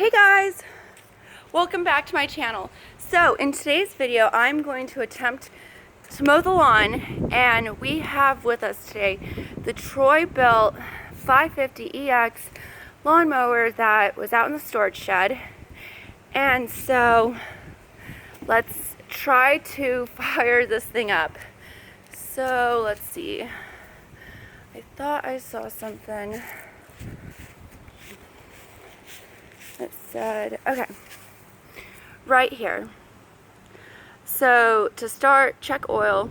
Hey guys, welcome back to my channel. So in today's video I'm going to attempt to mow the lawn, and we have with us today the Troy-Bilt 550EX lawnmower that was out in the storage shed. And so let's try to fire this thing up. So let's see, I thought I saw something. It said, okay, right here. So to start, check oil,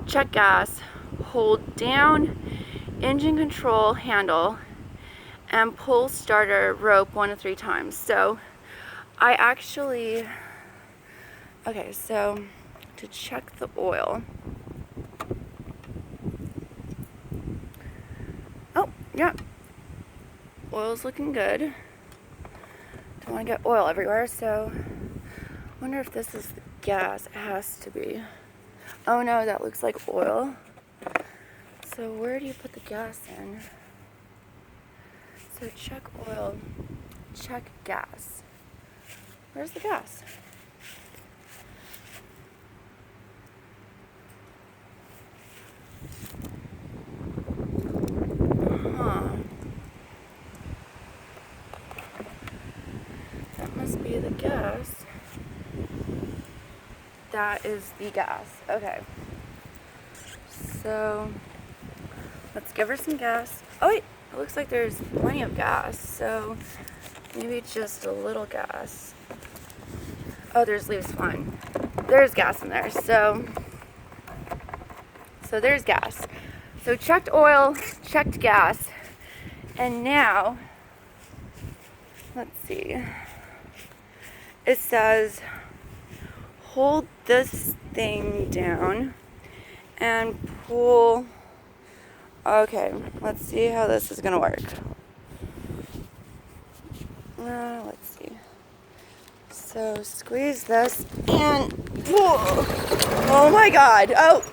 check gas, hold down engine control handle, and pull starter rope 1 to 3 times. So I actually, okay, so to check the oil. Oh, yeah, oil's looking good. Don't want to get oil everywhere, so I wonder if this is the gas. It has to be. Oh no, that looks like oil. So where do you put the gas in? So check oil, check gas. Where's the gas? Must be the gas. That is the gas. Okay. So let's give her some gas. Oh wait, it looks like there's plenty of gas. So maybe just a little gas. Oh, there's leaves flying. There's gas in there. So there's gas. So checked oil, checked gas, and now let's see. It says hold this thing down and pull. Okay, let's see how this is gonna work. Let's see. So squeeze this and pull. Oh my god. Oh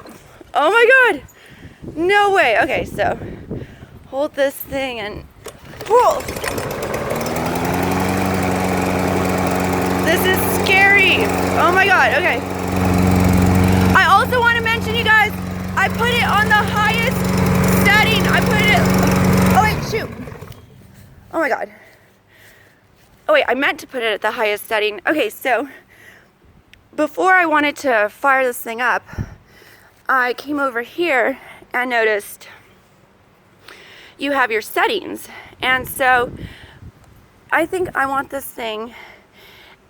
my god. No way. Okay, so hold this thing and pull. This is scary. Oh my god, okay. I also want to mention, you guys, I put it on the highest setting. I put it, oh wait, shoot. Oh my god. Oh wait, I meant to put it at the highest setting. Okay, so before I wanted to fire this thing up, I came over here and noticed you have your settings. And so I think I want this thing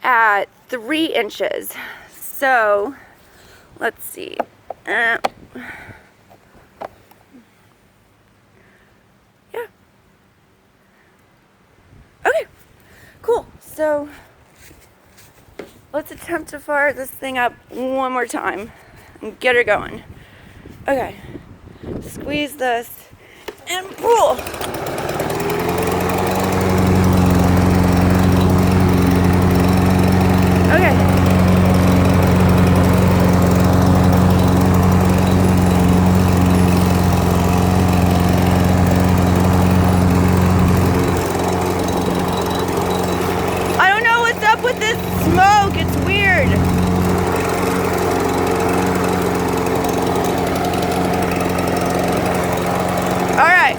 at 3 inches. So let's see. Yeah. Okay, cool. So let's attempt to fire this thing up one more time and get her going. Okay, squeeze this and pull. Okay. I don't know what's up with this smoke. It's weird. All right.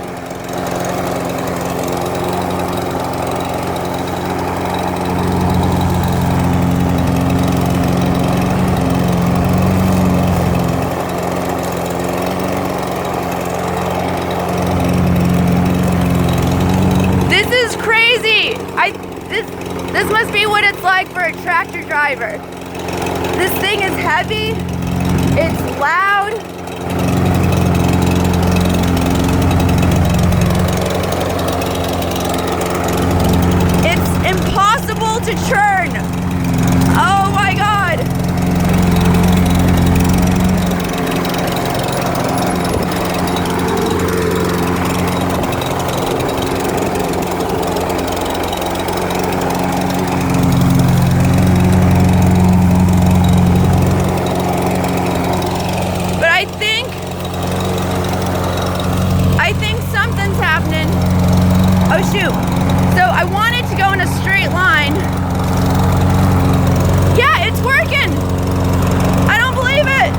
This must be what it's like for a tractor driver. This thing is heavy, it's loud. It's impossible to turn. Oh my god. I think something's happening. Oh shoot. So I wanted to go in a straight line. Yeah, it's working. I don't believe it.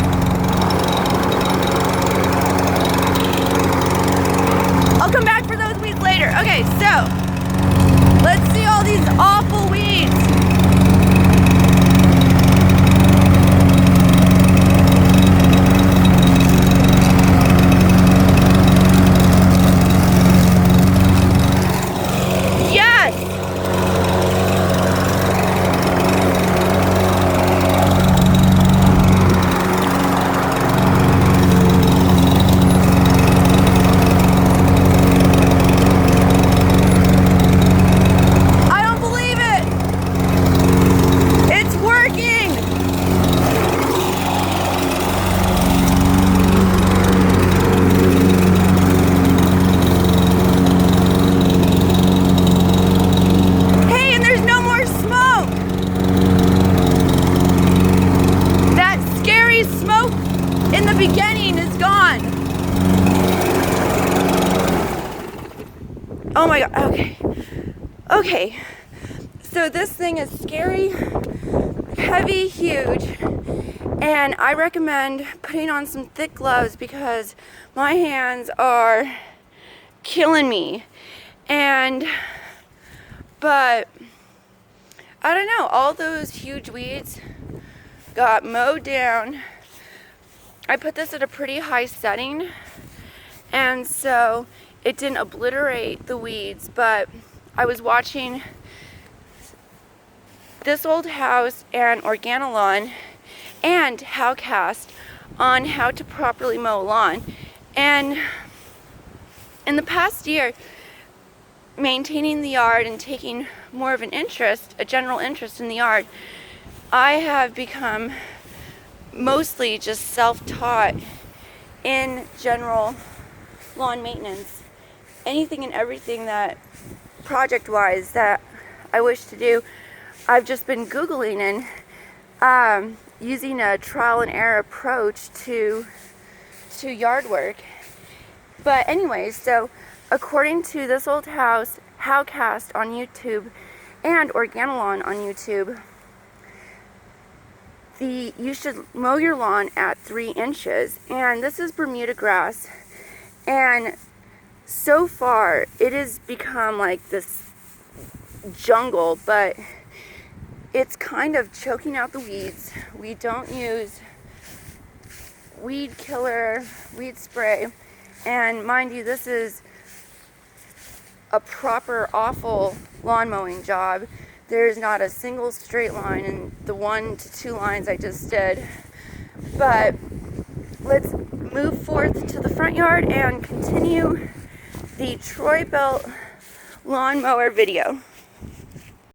I'll come back for those weeds later. Okay, so let's see all these awful weeds. Oh my god, okay, so this thing is scary, heavy, huge, and I recommend putting on some thick gloves because my hands are killing me. But I don't know, all those huge weeds got mowed down. I put this at a pretty high setting, and so it didn't obliterate the weeds, but I was watching This Old House and Organolon and Howcast on how to properly mow a lawn. And in the past year, maintaining the yard and taking more of an interest, a general interest in the yard, I have become mostly just self-taught in general lawn maintenance. Anything and everything that project-wise that I wish to do, I've just been Googling and using a trial and error approach to yard work. But anyways, so according to This Old House, Howcast on YouTube, and Organolon on YouTube, you should mow your lawn at 3 inches, and this is Bermuda grass, and so far it has become like this jungle, but it's kind of choking out the weeds. We don't use weed killer, weed spray, and mind you, this is a proper awful lawn mowing job. There's not a single straight line in the 1 to 2 lines I just did. But let's move forth to the front yard and continue the Troy-Bilt lawnmower video.